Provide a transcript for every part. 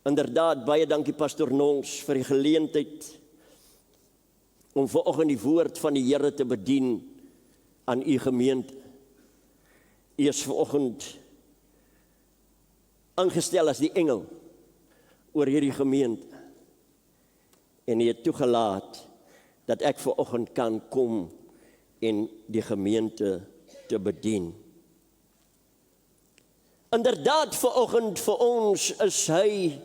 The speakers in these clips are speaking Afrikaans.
Inderdaad, baie dankie Pastor Nons vir die geleentheid om vanoggend die woord van die Here te bedien aan u gemeente. U is vanoggend aangestel as die engel oor hierdie gemeente. En u het toegelaat dat ek vanoggend kan kom en die gemeente te bedien. Inderdaad, vanoggend vir ons is hy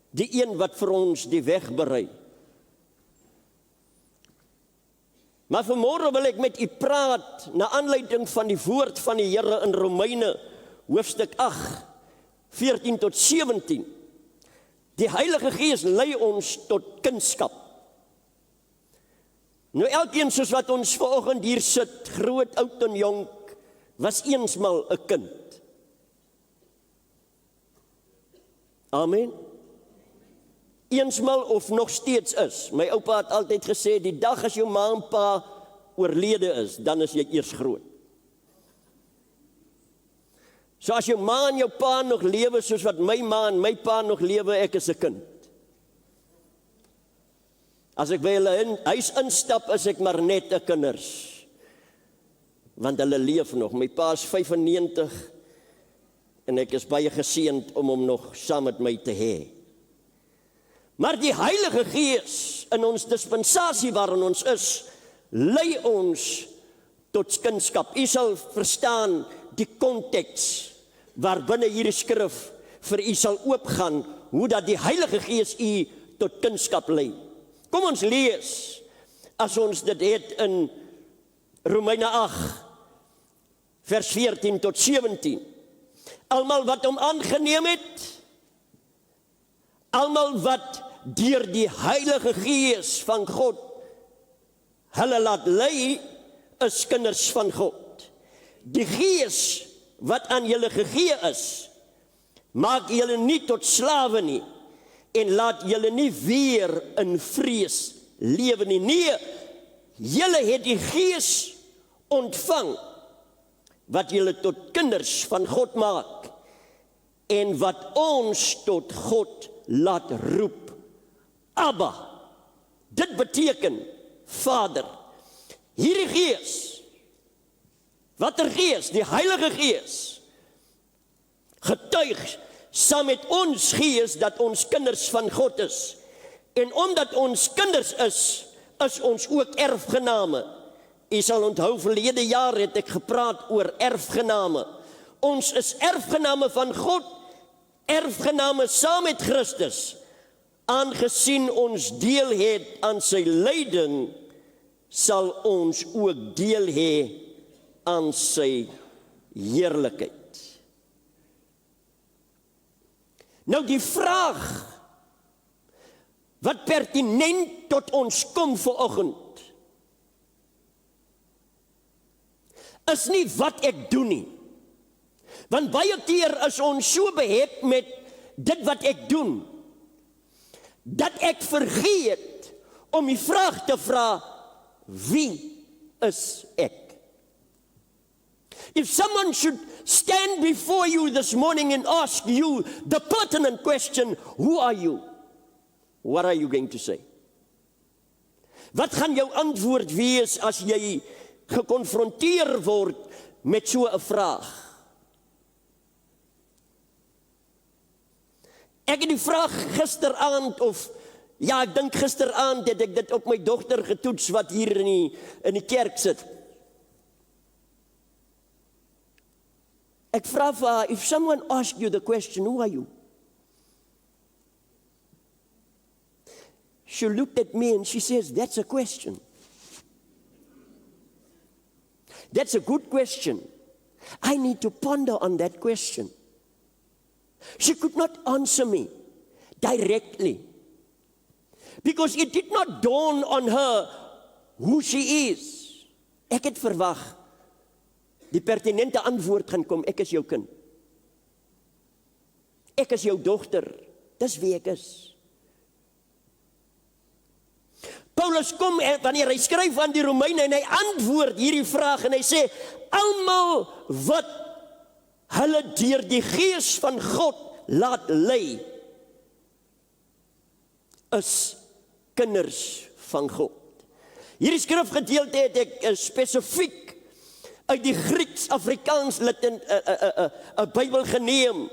die een wat vir ons die weg berei. Maar vanmôre wil ek met u praat na aanleiding van die woord van die Here in Romeine hoofstuk 8, 14 tot 17. Die Heilige Gees lei ons tot kindskap. Nou elkeen soos wat ons vanoggend hier sit, groot, oud en jonk, was eensmal 'n kind. Amen. Eensmal of nog steeds is. My oupa het altyd gesê, die dag as jou ma en pa oorlede is, dan is jy eers groot. So as jou ma en jou pa nog lewe, soos wat my ma en my pa nog lewe, ek is 'n kind. As ek by hulle huis instap, is ek maar net 'n kinders. Want hulle leef nog. My pa is 95 en ek is baie geseënd om hom nog saam met my te hê. Maar die Heilige Gees in ons dispensasie waarin ons is, lei ons tot kindskap. U sal verstaan die konteks waarbinne hierdie skrif vir u sal oopgaan, hoe dat die Heilige Gees u tot kindskap lei. Kom ons lees, as ons dit het in Romeine 8, vers 14 tot 17. Almal wat hom aangeneem het, almal wat deur die Heilige Gees van God hulle laat lei, is kinders van God. Die Gees wat aan julle gegee is, maak julle nie tot slawe nie, en laat julle nie weer in vrees lewe nie. Nee, julle het die Gees ontvang, wat julle tot kinders van God maak, en wat ons tot God laat roep. Abba, dit beteken Vader. Hierdie Gees, watter Gees? Die Heilige Gees, getuig saam met ons Gees dat ons kinders van God is. En omdat ons kinders is ons ook erfgename. U sal onthou, verlede jaar het ek gepraat oor erfgename. Ons is erfgename van God, erfgename saam met Christus. Aangesien ons deel het aan sy lyding, sal ons ook deel hê aan sy heerlikheid. Nou die vraag wat pertinent tot ons kom vanoggend, is nie wat ek doen nie. Want baie keer is ons so behept met dit wat ek doen, dat ek vergeet om die vraag te vra, wie is ek? If someone should stand before you this morning and ask you the pertinent question, who are you? What are you going to say? Wat gaan jou antwoord wees as jy gekonfronteer word met so 'n vraag? Ek het die vraag gisteraand, ek dink gisteraand het ek dit op my dogter getoets wat hier in die kerk sit. Ek vra vir haar, if someone asks you the question, who are you? She looked at me and she says, that's a question. That's a good question. I need to ponder on that question. She could not answer me directly, because it did not dawn on her who she is. Ek het verwag, die pertinente antwoord gaan kom, ek is jou kind. Ek is jou dogter, dis wie ek is. Paulus kom, wanneer hy skryf aan die Romeine, en hy antwoord hierdie vraag, en hy sê, almal wat hulle deur die Gees van God laat lei, is kinders van God. Hierdie skrifgedeelte het ek spesifiek uit die Grieks-Afrikaans Bybel geneem.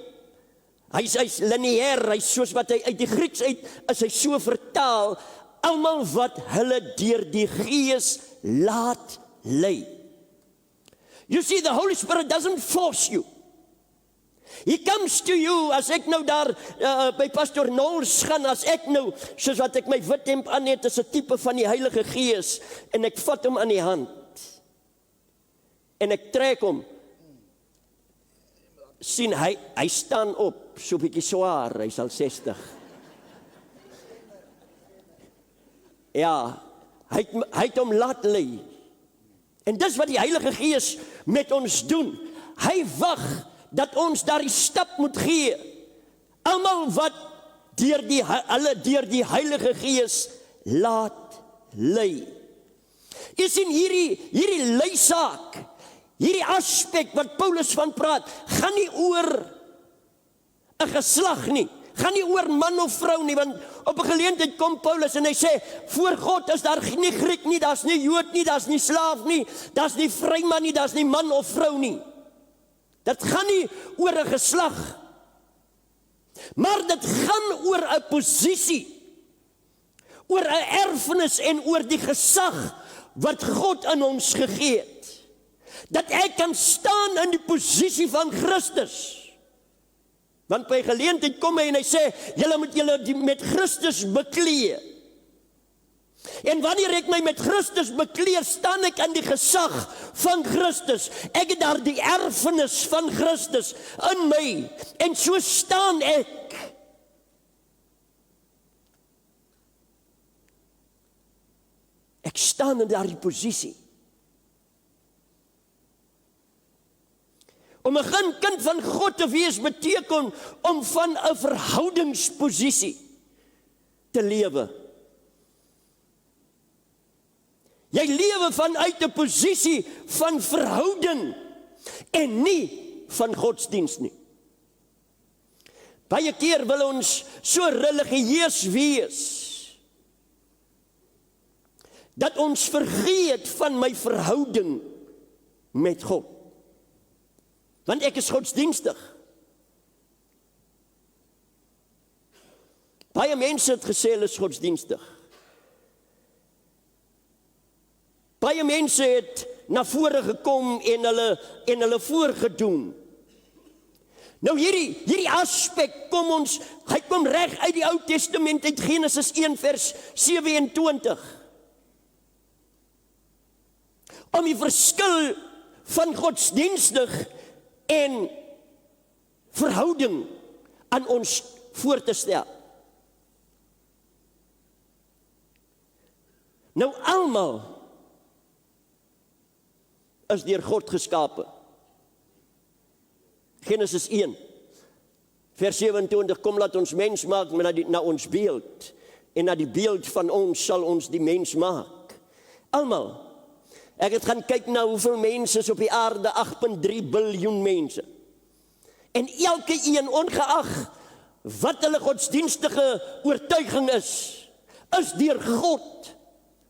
Hy's lineair, hy's soos wat hy uit die Grieks uit is hy so vertaal, almal wat hulle deur die Gees laat lei. You see, the Holy Spirit doesn't force you. He comes to you, as ek nou daar by Pastor Knowles gaan, as ek nou, soos wat ek my wit hemp aan het, is 'n tipe van die Heilige Gees, en ek vat hom aan die hand, en ek trek hom, sien, hy staan op, so bietjie swaar, hy is al 60. Ja, hy het hom laat lei. En dis wat die Heilige Gees met ons doen. Hy wag dat ons daardie stap moet gee. Almal wat deur die Heilige Gees laat lei. Jy sien hierdie leisaak, hierdie aspek wat Paulus van praat, gaan nie oor 'n geslag nie. Gaan nie oor man of vrou nie, want op 'n geleentheid kom Paulus en hy sê, voor God is daar nie Griek nie, daar's nie Jood nie, daar's nie slaaf nie, daar's nie vryman nie, daar's nie man of vrou nie. Dit gaan nie oor 'n geslag, maar dit gaan oor 'n posisie, oor 'n erfenis en oor die gesag wat God aan ons gegee het. Dat ek kan staan in die posisie van Christus. Want by geleentheid kom hy en hy sê, julle moet julle met Christus bekleed. En wanneer ek my met Christus bekleed, staan ek in die gesag van Christus. Ek het daar die erfenis van Christus in my. En so staan ek. Ek staan in daardie posisie. Om 'n kind van God te wees beteken om van 'n verhoudingsposisie te lewe. Jy lewe vanuit 'n posisie van verhouding en nie van godsdiens nie. Baie keer wil ons so religieus wees dat ons vergeet van my verhouding met God. Want ek is godsdienstig. Baie mense het gesê hulle is godsdienstig. Baie mense het na vore gekom en hulle voorgedoen. Nou hierdie aspek hy kom reg uit die Ou Testament, uit Genesis 1 vers 27. Om die verskil van godsdienstig en verhouding aan ons voor te stel. Nou almal is deur God geskape. Genesis 1 vers 27, kom laat ons mens maak na ons beeld, en na die beeld van ons sal ons die mens maak. Almal. Ek het gaan kyk na hoeveel mense is op die aarde, 8,3 biljoen mense. En elke een, ongeag wat hulle godsdienstige oortuiging is deur God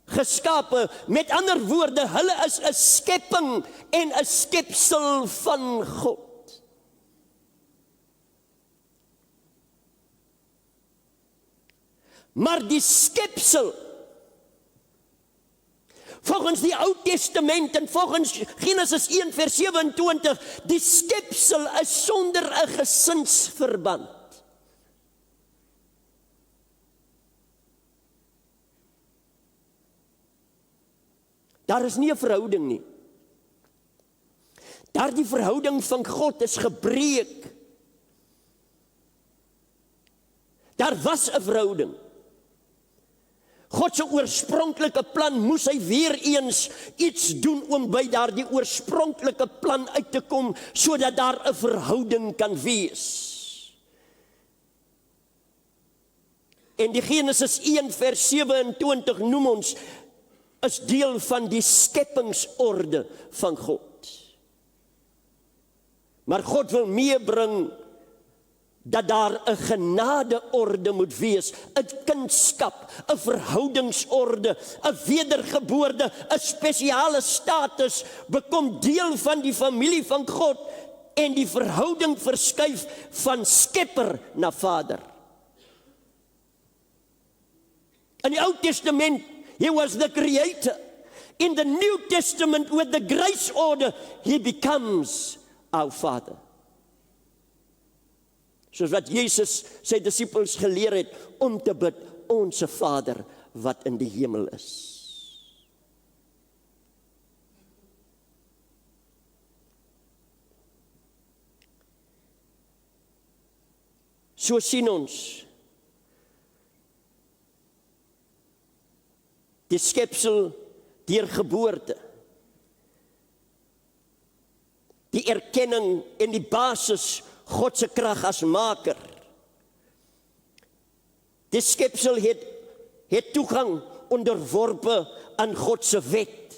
geskape. Met ander woorde, hulle is 'n skepping en 'n skepsel van God. Maar die skepsel, volgens die Ou Testament en volgens Genesis 1 vers 27, die skepsel is sonder 'n gesinsverband. Daar is nie 'n verhouding nie. Daardie verhouding van God is gebreek. Daar was 'n verhouding. God se oorspronklike plan moes hy weer eens iets doen om by daardie oorspronklike plan uit te kom, sodat daar 'n verhouding kan wees. En die Genesis 1 vers 27 noem ons is deel van die skeppingsorde van God. Maar God wil meebring dat daar 'n genadeorde moet wees, 'n kindskap, 'n verhoudingsorde, 'n wedergeboorte, 'n spesiale status, bekom deel van die familie van God en die verhouding verskuif van skepper na Vader. In die Ou Testament, he was the creator. In the New Testament, with the grace order, he becomes our Father. Soos wat Jesus sy disippels geleer het om te bid, Onse Vader wat in die hemel is. So sien ons die skepsel deur geboorte, die erkenning en die basis God se krag as maker. Die skepsel het toegang onderworpe aan God se wet.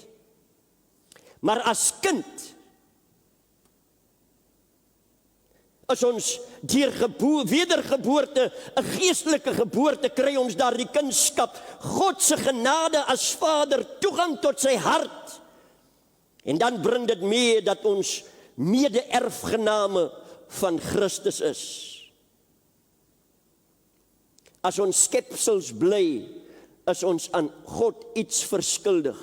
Maar as kind as ons deur wedergeboorte, 'n geestelike geboorte, kry ons daar die kunskap, God se genade as Vader, toegang tot sy hart. En dan bring dit mee dat ons mede-erfgename van Christus is. As ons skepsels bly, is ons aan God iets verskuldig.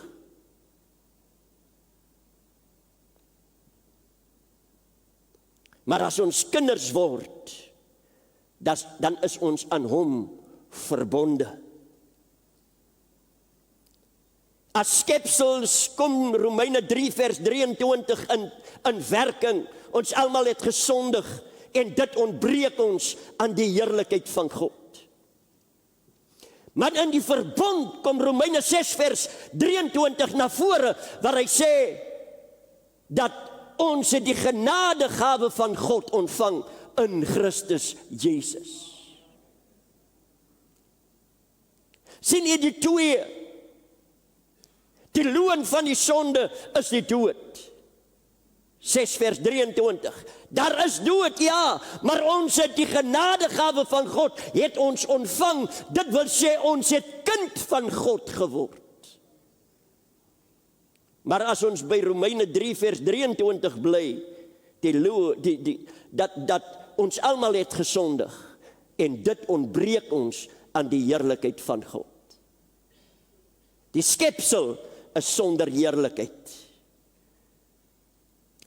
Maar as ons kinders word, dan is ons aan hom verbonde. As skepsels kom Romeine 3 vers 23 in werking. Ons almal het gesondig en dit ontbreek ons aan die heerlikheid van God. Maar in die verbond kom Romeine 6 vers 23 na vore, waar hy sê dat ons die genadegawe van God ontvang in Christus Jesus. Sien jy die twee? Die loon van die sonde is die dood. 6 vers 23. Daar is dood, ja, maar ons het die genadegawe van God, het ons ontvang. Dit wil sê, ons het kind van God geword. Maar as ons by Romeine 3 vers 23 bly, dat ons almal het gesondig, en dit ontbreek ons aan die heerlikheid van God. Die skepsel is sonder heerlikheid.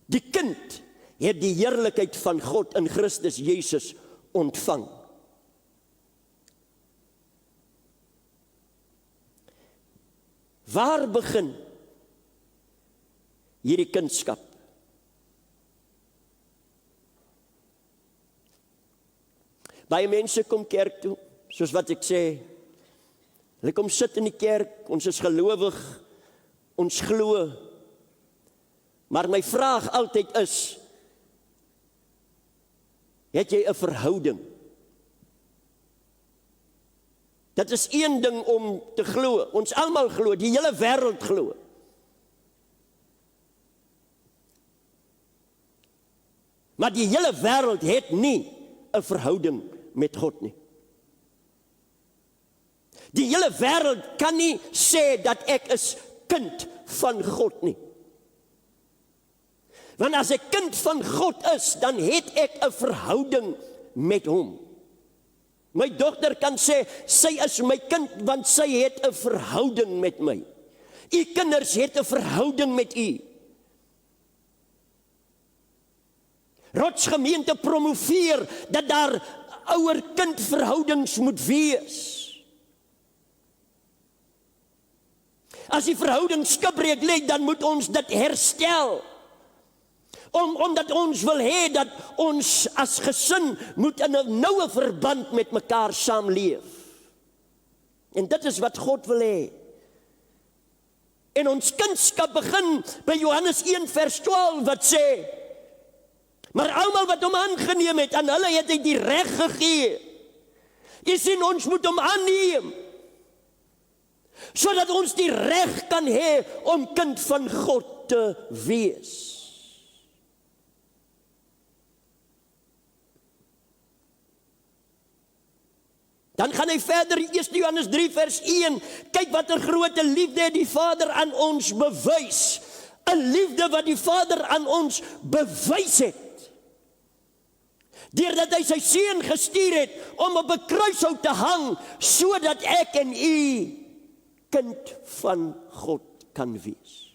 Die kind het die heerlikheid van God in Christus Jesus ontvang. Waar begin hierdie kindskap? Baie mense kom kerk toe, soos wat ek sê, hulle kom sit in die kerk, ons is gelowig, ons glo. Maar my vraag altyd is, het jy 'n verhouding? Dit is een ding om te glo, ons almal glo, die hele wêreld glo. Maar die hele wêreld het nie 'n verhouding met God nie. Die hele wêreld kan nie sê dat ek is kind van God nie. Want as ek kind van God is, dan het ek 'n verhouding met hom. My dogter kan sê, sy is my kind, want sy het 'n verhouding met my. U kinders het 'n verhouding met u. Rotsgemeente promoveer dat daar ouer-kind verhoudings moet wees. As die verhouding skipbreek lê, dan moet ons dit herstel. Omdat ons wil hê dat ons as gesin moet in 'n noue verband met mekaar saamleef. En dit is wat God wil hê. En ons kindskap begin by Johannes 1 vers 12 wat sê, maar almal wat hom aangeneem het, aan hulle het hy die reg gegee. Jy sien, ons moet hom aanneem, sodat ons die reg kan hê om kind van God te wees. Dan gaan hy verder, 1 Johannes 3 vers 1, kyk wat 'n groot liefde het die Vader aan ons bewys. 'n Liefde wat die Vader aan ons bewys het. Deurdat hy sy seun gestuur het om op 'n kruishout te hang, sodat ek en u kind van God kan wees.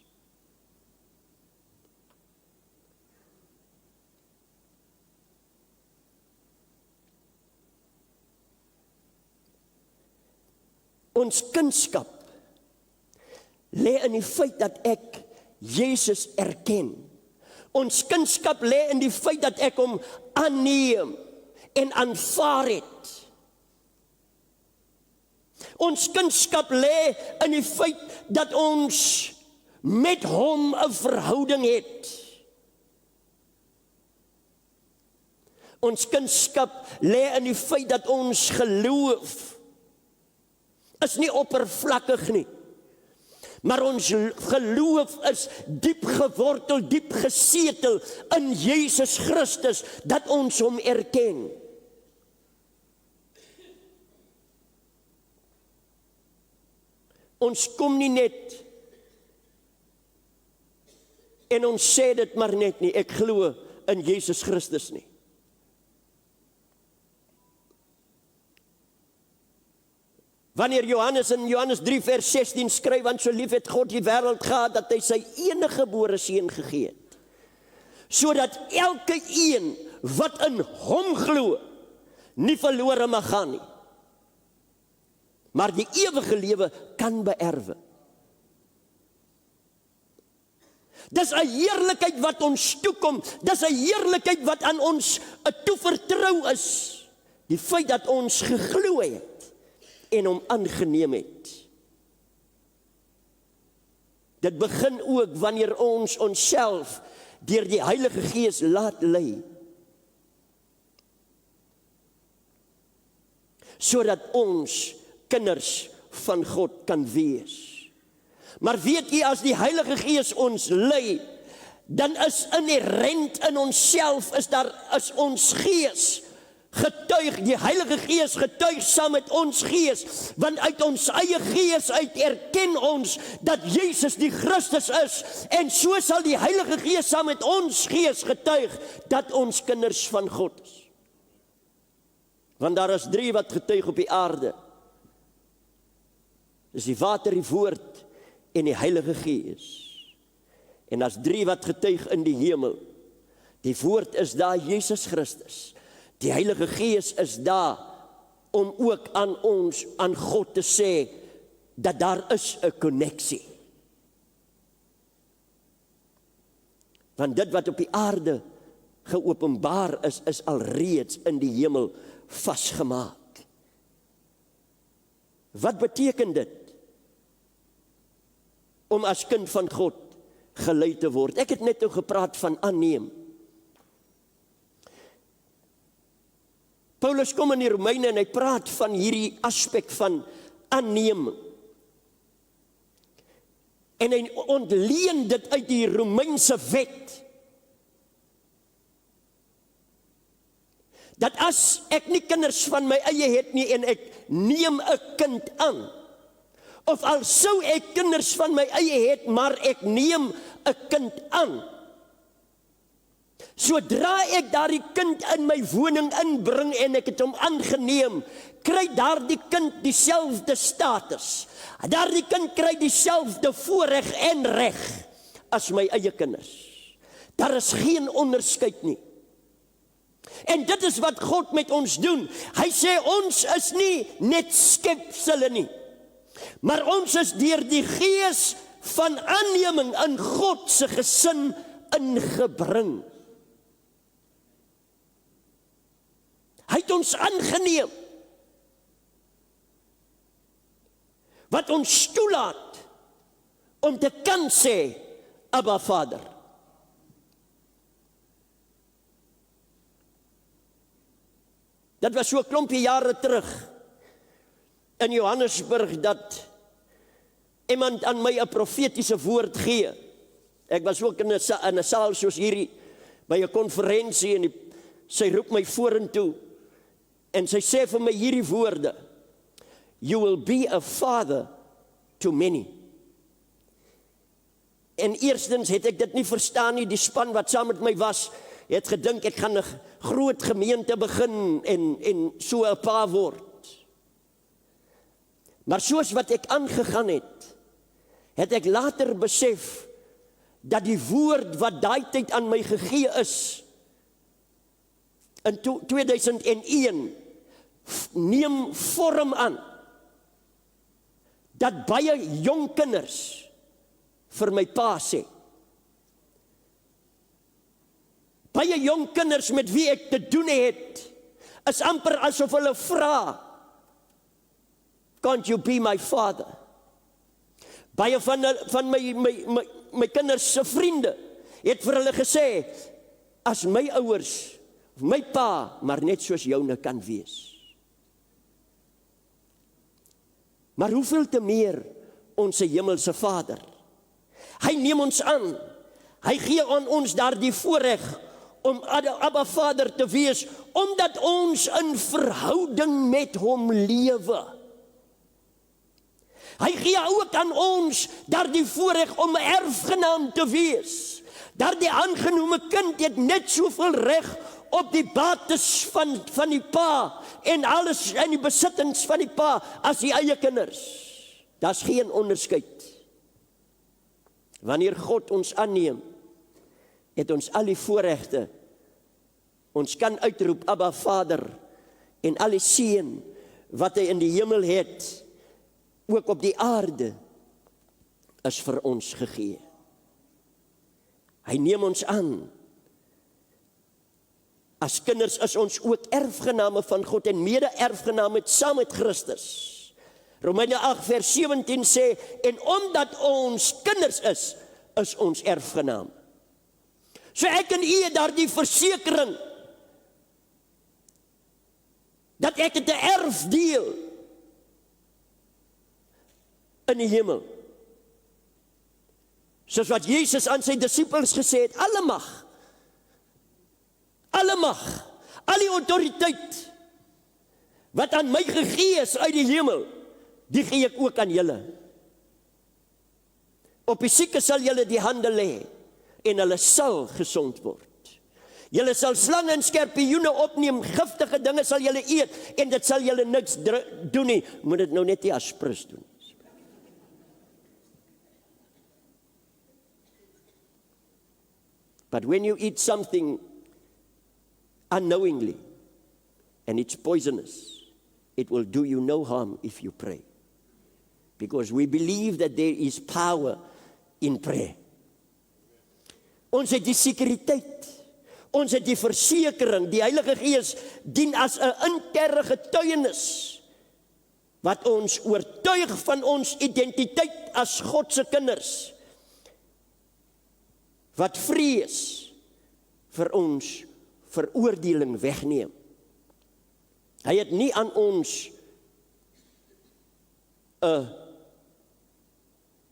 Ons kindskap lê in die feit dat ek Jesus erken. Ons kindskap lê in die feit dat ek hom aanneem en aanvaar het. Ons kindskap lê in die feit dat ons met hom 'n verhouding het. Ons kindskap lê in die feit dat ons geloof is nie oppervlakkig nie. Maar ons geloof is diep gewortel, diep gesetel in Jesus Christus, dat ons hom erken. Ons kom nie net en ons sê dit maar net nie, ek glo in Jesus Christus nie. Wanneer Johannes in Johannes 3 vers 16 skryf, want so lief het God die wêreld gehad, dat hy sy enige gebore seun gegee het, sodat elke een wat in hom glo, nie verlore mag gaan nie, maar die ewige lewe kan beerwe. Dis 'n heerlikheid wat ons toekom, dis 'n heerlikheid wat aan ons toevertrou is, die feit dat ons geglo het en hom aangeneem het. Dit begin ook wanneer ons onsself deur die Heilige Gees laat lei, sodat ons kinders van God kan wees. Maar weet jy, as die Heilige Gees ons lei, dan is inherent in onsself, is ons gees getuig, die Heilige Gees getuig saam met ons gees, want uit ons eie gees uit erken ons dat Jesus die Christus is, en so sal die Heilige Gees saam met ons gees getuig dat ons kinders van God is. Want daar is 3 wat getuig op die aarde. Dis die water, die woord en die Heilige Gees. En as 3 wat getuig in die hemel. Die woord is daar, Jesus Christus. Die Heilige Gees is daar om ook aan ons, aan God te sê, dat daar is 'n koneksie. Want dit wat op die aarde geopenbaar is alreeds in die hemel vasgemaak. Wat beteken dit? Om as kind van God gelei te word. Ek het net nou gepraat van aanneem. Paulus kom in die Romeine en hy praat van hierdie aspek van aanneem. En hy ontleen dit uit die Romeinse wet. Dat as ek nie kinders van my eie het nie en ek neem 'n kind aan, of al sou ek kinders van my eie het, maar ek neem 'n kind aan, sodra ek daardie kind in my woning inbring en ek het hom aangeneem, kry daardie kind dieselfde status. Daardie kind kry dieselfde voorreg en reg as my eie kinders. Daar is geen onderskeid nie. En dit is wat God met ons doen. Hy sê ons is nie net skepsele nie, maar ons is deur die gees van aanneming in God se gesin ingebring. Hy het ons aangeneem, wat ons toelaat om te kan sê, Abba Vader. Dit was so 'n klompie jare terug in Johannesburg dat iemand aan my 'n profetiese woord gee. Ek was ook in 'n saal soos hierdie by 'n konferensie en sy roep my vorentoe en sy sê vir my hierdie woorde: You will be a father to many. En eerstens het ek dit nie verstaan nie, die span wat saam met my was, het gedink ek gaan 'n groot gemeente begin en so 'n pa word. Maar soos wat ek aangegaan het ek later besef dat die woord wat daai tyd aan my gegee is, in 2001, neem vorm aan, dat baie jong kinders vir my pa sê. Baie jong kinders met wie ek te doen het, is amper asof hulle vra, can't you be my father? Baie van my kinders se vriende het vir hulle gesê, as my ouers, my pa, maar net soos joune kan wees. Maar hoeveel te meer ons hemelse Vader. Hy neem ons aan. Hy gee aan ons daardie voorreg om Abba Vader te wees, omdat ons in verhouding met hom lewe. Hy gee ook aan ons daardie voorreg om 'n erfgenaam te wees. Daardie aangenome kind het net soveel reg op die bates van die pa en alles en die besittings van die pa as die eie kinders. Daar's geen onderskeid. Wanneer God ons aanneem, het ons al die voorregte. Ons kan uitroep, Abba Vader, en al die seën wat hy in die hemel het, ook op die aarde, is vir ons gegee. Hy neem ons aan. As kinders is ons ook erfgename van God en mede-erfgename saam met Christus. Romeine 8 vers 17 sê, en omdat ons kinders is ons erfgenaam. So ek en u het daardie versekering, dat ek het 'n erfdeel in die hemel. Soos wat Jesus aan sy disippels gesê het, alle mag, al die autoriteit, wat aan my gegee is uit die hemel, die gee ek ook aan julle. Op die sieke sal julle die hande lê, en hulle sal gesond word. Julle sal slange en skorpioene opneem, giftige dinge sal julle eet, en dit sal julle niks doen nie. Moet dit nou net nie as prins doen. But when you eat something unknowingly, and it's poisonous, it will do you no harm if you pray. Because we believe that there is power in prayer. Ons het die sekuriteit, ons het die versekering, die Heilige Gees dien as 'n interne getuienis, wat ons oortuig van ons identiteit as God se kinders, wat vrees vir ons veroordeling wegneem. Hy het nie aan ons 'n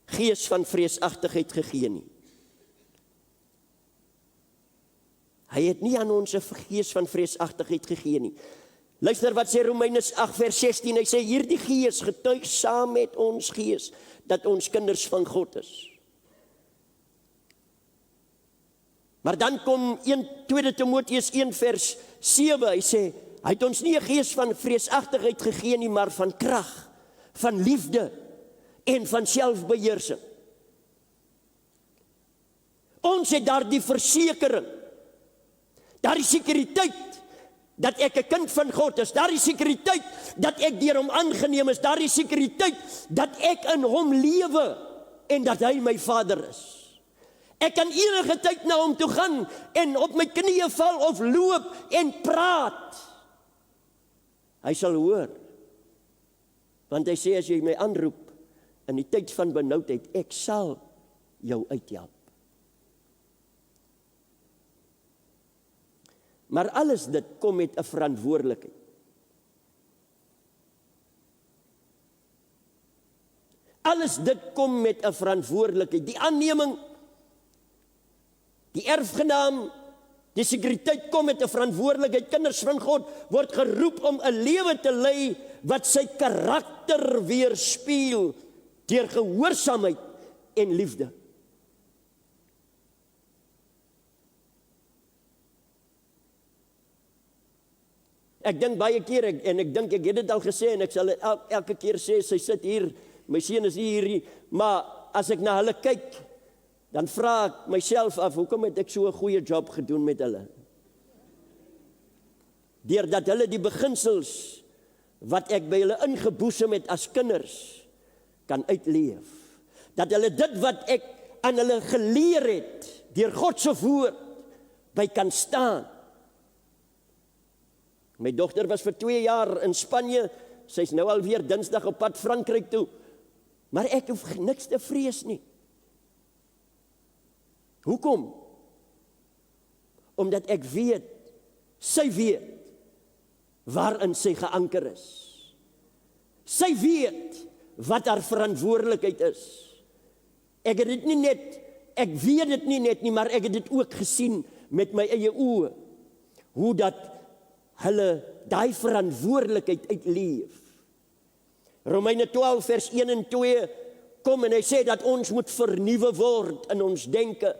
gees van vreesagtigheid gegee nie. Hy het nie aan ons 'n gees van vreesagtigheid gegee nie. Luister wat sê Romeine 8 vers 16, hy sê hierdie gees getuig saam met ons gees dat ons kinders van God is. Maar dan kom 2 Timoteus 1 vers 7, hy sê, hy het ons nie 'n gees van vreesagtigheid gegee nie, maar van krag, van liefde en van selfbeheersing. Ons het daardie versekering, daardie sekuriteit, dat ek 'n kind van God is, daardie sekuriteit, dat ek deur hom aangeneem is, daardie sekuriteit, dat ek in hom lewe, en dat hy my Vader is. Ek kan enige tyd na hom toe gaan, en op my knieë val, of loop, en praat. Hy sal hoor, want hy sê, as jy my aanroep, in die tyd van benoudheid, ek sal jou uithelp. Maar alles dit kom met 'n verantwoordelikheid. Alles dit kom met 'n verantwoordelikheid. Die aanneming, die erfgenaam, die sekuriteit kom met 'n verantwoordelikheid. Kinders van God word geroep om 'n lewe te lei wat sy karakter weerspieël deur gehoorsaamheid en liefde. Ek dink baie keer, en ek dink ek het dit al gesê, en ek sal dit elke keer sê, sy sit hier, my seun is hier, maar as ek na hulle kyk, dan vra ek myself af, hoekom het ek so 'n goeie job gedoen met hulle? Deurdat hulle die beginsels wat ek by hulle ingeboesem het as kinders, kan uitleef. Dat hulle dit wat ek aan hulle geleer het, deur God se woord, by kan staan. My dogter was vir 2 jaar in Spanje, sy's nou alweer Dinsdag op pad Frankryk toe, maar ek hoef niks te vrees nie. Hoekom? Omdat ek weet, sy weet, waarin sy geanker is. Sy weet, wat haar verantwoordelikheid is. Ek het dit nie net, ek weet dit nie net nie, maar ek het dit ook gesien met my eie oë, hoe dat hulle daai verantwoordelikheid uitleef. Romeine 12 vers 1 en 2 kom en hy sê dat ons moet vernuwe word in ons denke.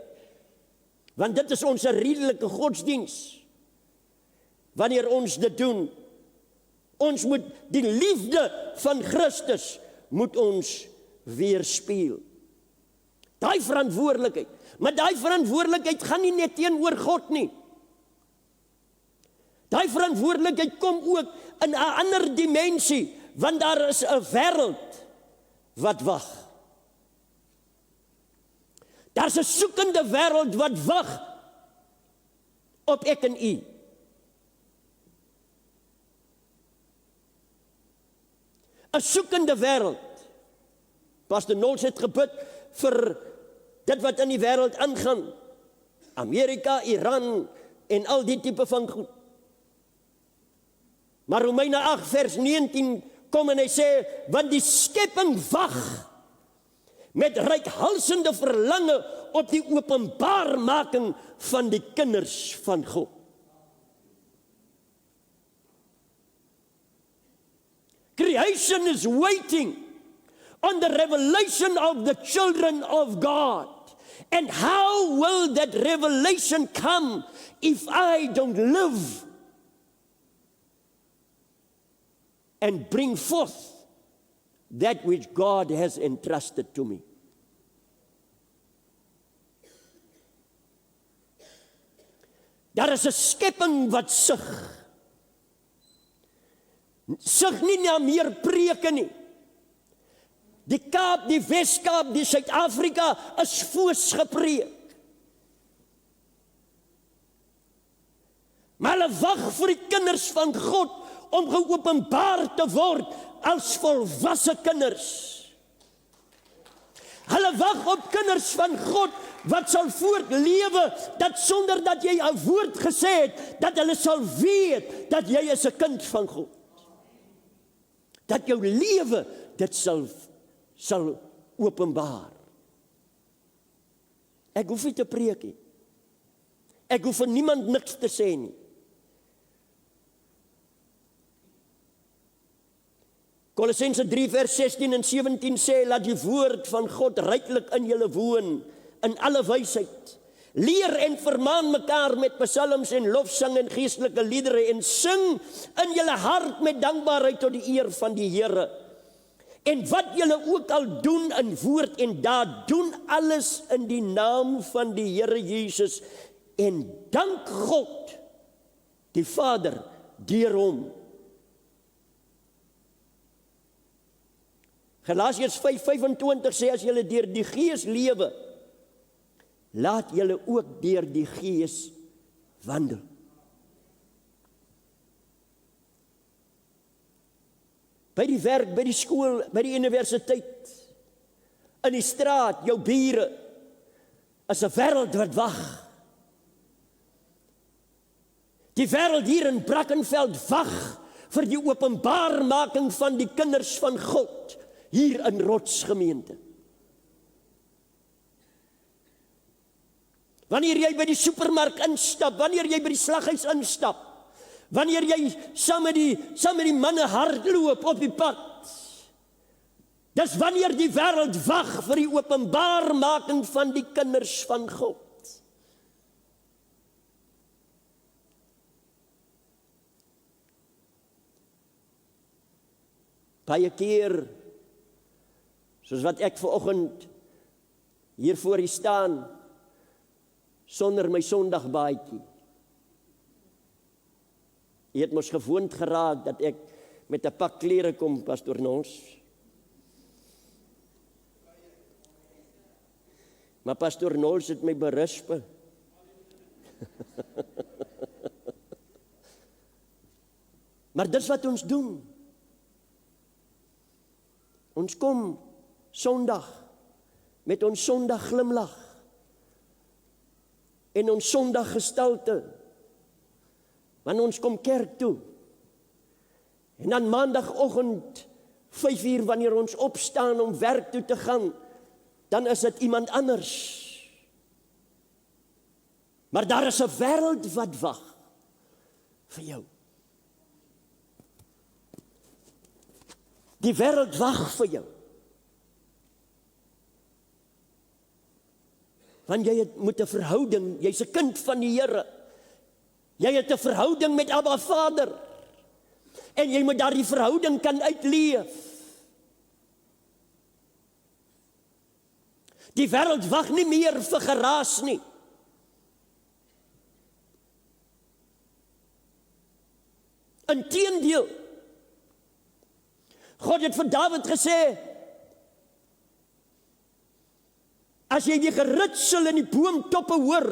Want dit is ons redelike godsdiens. Wanneer ons dit doen, ons moet die liefde van Christus moet ons weerspieël. Daai verantwoordelikheid, maar daai verantwoordelikheid gaan nie net teenoor God nie. Daai verantwoordelikheid kom ook in 'n ander dimensie, want daar is 'n wêreld wat wag. Daar's 'n soekende wêreld wat wag op ek en u. Een soekende wêreld. Pastor Nols het gebid vir dit wat in die wêreld aangaan. Amerika, Iran en al die tipe van goed. Maar Romeine 8 vers 19 kom en hy sê, want die skepping wag met reikhalsende verlange op die openbaarmaking van die kinders van God. Creation is waiting on the revelation of the children of God. And how will that revelation come if I don't live and bring forth that which God has entrusted to me? Daar is 'n skepping wat sug. Sug nie na meer preke nie. Die Kaap, die Weskaap, die Suid-Afrika is foos gepreek. Maar hulle wag vir die kinders van God om geopenbaar te word as volwasse kinders. Hulle wag op kinders van God wat sal voortlewe, dat sonder dat jy 'n woord gesê het, dat hulle sal weet dat jy is 'n kind van God. Dat jou lewe dit sal openbaar. Ek hoef nie te preek nie. Ek hoef vir niemand niks te sê nie. Kolossense 3 vers 16 en 17 sê, laat die woord van God ryklik in julle woon, in alle wysheid. Leer en vermaan mekaar met psalms en lofsang en geestelike liedere en sing in julle hart met dankbaarheid tot die eer van die Here. En wat julle ook al doen in woord en daad, doen alles in die naam van die Here Jesus en dank God, die Vader, deur hom. Galasiërs 5:25 sê, as julle deur die Gees lewe, laat julle ook deur die Gees wandel. By die werk, by die skool, by die universiteit, in die straat, jou bure, is 'n wêreld wat wag. Die wêreld hier in Brackenfell wag vir die openbaarmaking van die kinders van God hier in Rotsgemeente. Wanneer jy by die supermark instap, wanneer jy by die slaghuis instap, Wanneer jy saam met die manne hardloop op die pad, dis wanneer die wêreld wag vir die openbaarmaking van die kinders van God. Baie keer, soos wat ek vanoggend hier voor u staan, sonder my Sondagbaadjie. Jy het mos gewoond geraak dat ek met 'n pak klere kom, Pastoor Nols. Maar Pastoor Nols het my berisp. Maar dis wat ons doen. Ons kom Sondag met ons Sondag glimlag en ons Sondag gestalte. Want ons kom kerk toe. En dan maandagoggend 5:00 wanneer ons opstaan om werk toe te gaan, dan is dit iemand anders. Maar daar is 'n wêreld wat wag vir jou. Die wêreld wag vir jou. Want jy moet 'n verhouding, jy's 'n kind van die Here. Jy het 'n verhouding met Abba Vader. En jy moet daardie verhouding kan uitleef. Die wêreld wag nie meer vir geraas nie. Inteendeel, God het vir Dawid gesê, as jy die geritsel in die boomtoppe hoor,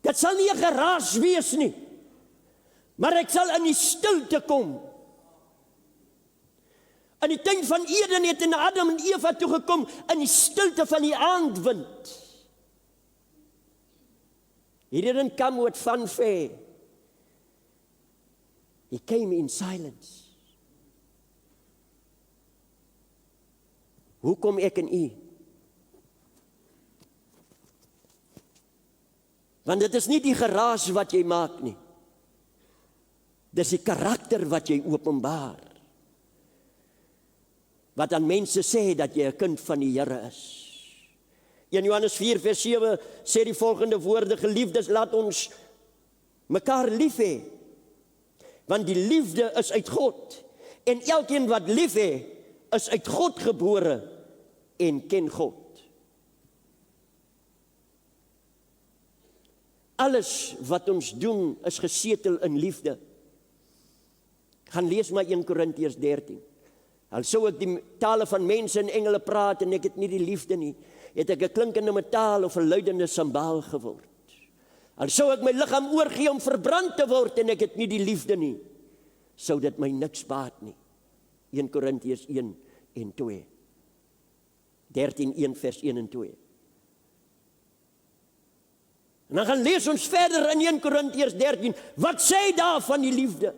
dit sal nie 'n geraas wees nie, maar ek sal in die stilte kom. In die tuin van Eden het en Adam en Eva toegekom in die stilte van die aandwind. He didn't come with fanfare. He came in silence. Hoe kom ek en u? Want dit is nie die geraas wat jy maak nie. Dis die karakter wat jy openbaar. Wat aan mense sê dat jy 'n kind van die Here is. 1 Johannes 4:7 sê die volgende woorde: geliefdes, laat ons mekaar lief hê. Want die liefde is uit God. En elkeen wat lief hê, is uit God gebore en ken God. Alles wat ons doen is gesetel in liefde. Gaan lees maar 1 Korintiërs 13. Al sou ek die tale van mense en engele praat en ek het nie die liefde nie, het ek 'n klinkende metaal of 'n luidende sambaal geword. Al sou ek my liggaam oorgee om verbrand te word en ek het nie die liefde nie, sou dit my niks baat nie. 1 Korintiërs 1 en 2. 13:1 vers 1 en 2. En dan gaan lees ons verder in 1 Korintiërs 13. Wat sê daar van die liefde?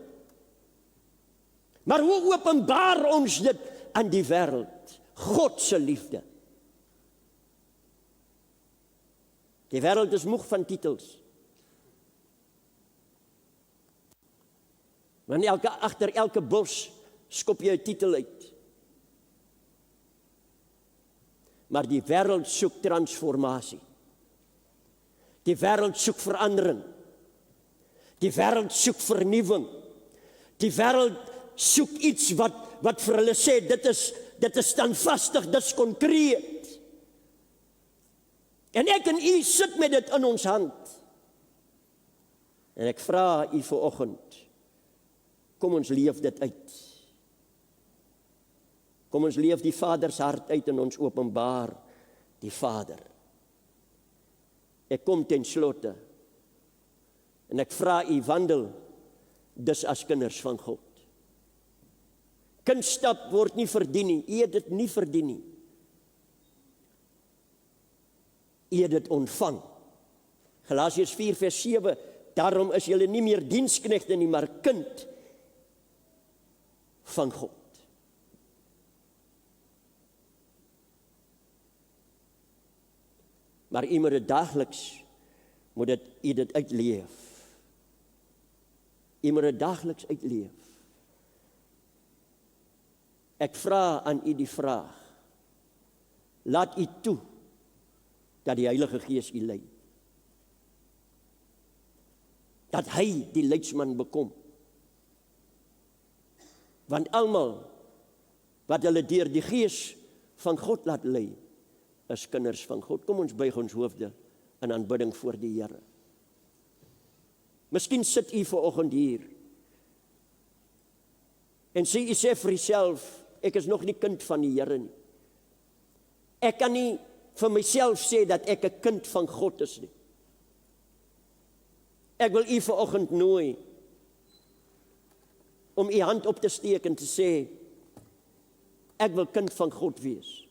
Maar hoe openbaar ons dit aan die wêreld? God se liefde. Die wêreld is moeg van titels. Want agter elke bos skop jy 'n titel uit. Maar die wêreld soek transformasie. Die wêreld soek verandering. Die wêreld soek vernuwing. Die wêreld soek iets wat vir hulle sê, dit is standvastig, dit is konkreet. En ek en u sit met dit in ons hand. En ek vra u vanoggend, kom ons leef dit uit. Kom ons leef die Vader se hart uit en ons openbaar die Vader. Ek kom ten slotte en ek vra u wandel dus as kinders van God. Kindskap word nie verdien nie, u het dit nie verdien nie. U het dit ontvang. Galasiërs 4:7, daarom is julle nie meer diensknegte nie, maar kind van God. Maar u moet dit daagliks, u dit uitleef. U moet dit daagliks uitleef. Ek vra aan u die vraag, laat u toe dat die Heilige Gees u lei. Dat hy die leidsman bekom. Want almal wat hulle deur die Gees van God laat lei, is kinders van God. Kom ons buig ons hoofde in aanbidding voor die Here. Miskien sit u vanoggend hier en sê u sê vir jouself, ek is nog nie kind van die Here nie. Ek kan nie vir myself sê dat ek 'n kind van God is nie. Ek wil u vanoggend nooi om u hand op te steek en te sê, ek wil kind van God wees.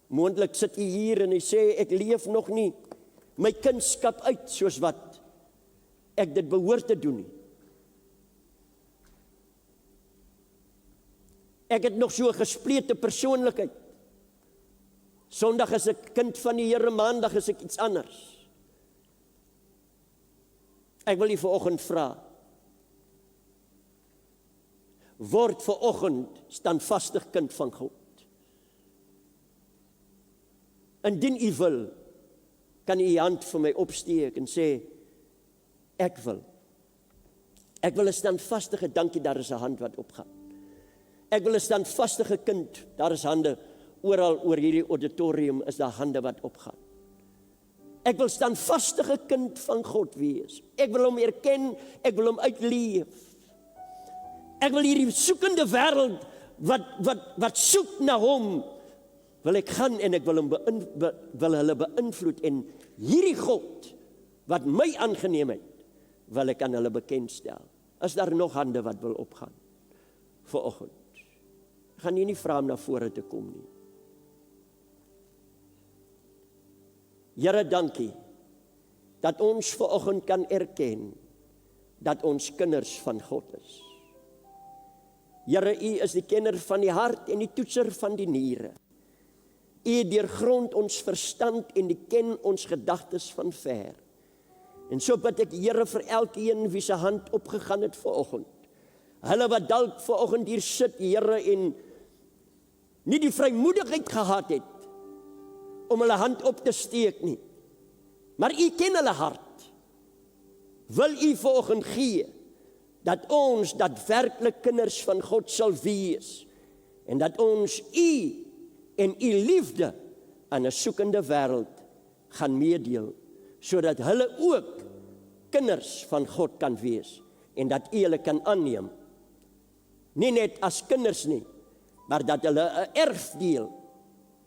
Moontlik sit u hier en u sê, ek leef nog nie my kindskap uit soos wat ek dit behoort te doen nie. Ek het nog so 'n gesplete persoonlikheid. Sondag is ek kind van die Here, maandag is ek iets anders. Ek wil u vanoggend vra, word vanoggend standvastig kind van God. Indien u wil, kan u u hand vir my opsteek en sê, ek wil. Ek wil 'n standvastige, dankie, daar is 'n hand wat opgaan. Ek wil 'n standvastige kind, daar is hande, oral oor hierdie auditorium is daar hande wat opgaan. Ek wil standvastige kind van God wees. Ek wil hom erken, ek wil hom uitleef. Ek wil hierdie soekende wêreld wat soek na hom, wil ek gaan en ek wil hulle beïnvloed en hierdie God wat my aangeneem het, wil ek aan hulle bekendstel. Is daar nog hande wat wil opgaan vanoggend? Ek gaan nie vra om na vore te kom nie. Here, dankie dat ons vanoggend kan erken dat ons kinders van God is. Here, u is die kenner van die hart en die toetser van die niere. U deurgrond ons verstand en u ken ons gedagtes van ver. En so bid ek, Here, vir elkeen wie se hand opgegaan het vanoggend. Hulle wat dalk vanoggend hier sit, Here, en nie die vrymoedigheid gehad het om hulle hand op te steek nie. Maar u ken hulle hart. Wil u vanoggend gee dat ons daadwerklik kinders van God sal wees en dat ons u en u liefde aan 'n soekende wêreld gaan meedeel, sodat hulle ook kinders van God kan wees en dat u hulle kan aanneem. Nie net as kinders nie, maar dat hulle 'n erfdeel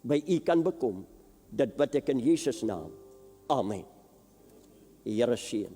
by u kan bekom. Dit bid ek in Jesus naam. Amen. Die Here seën.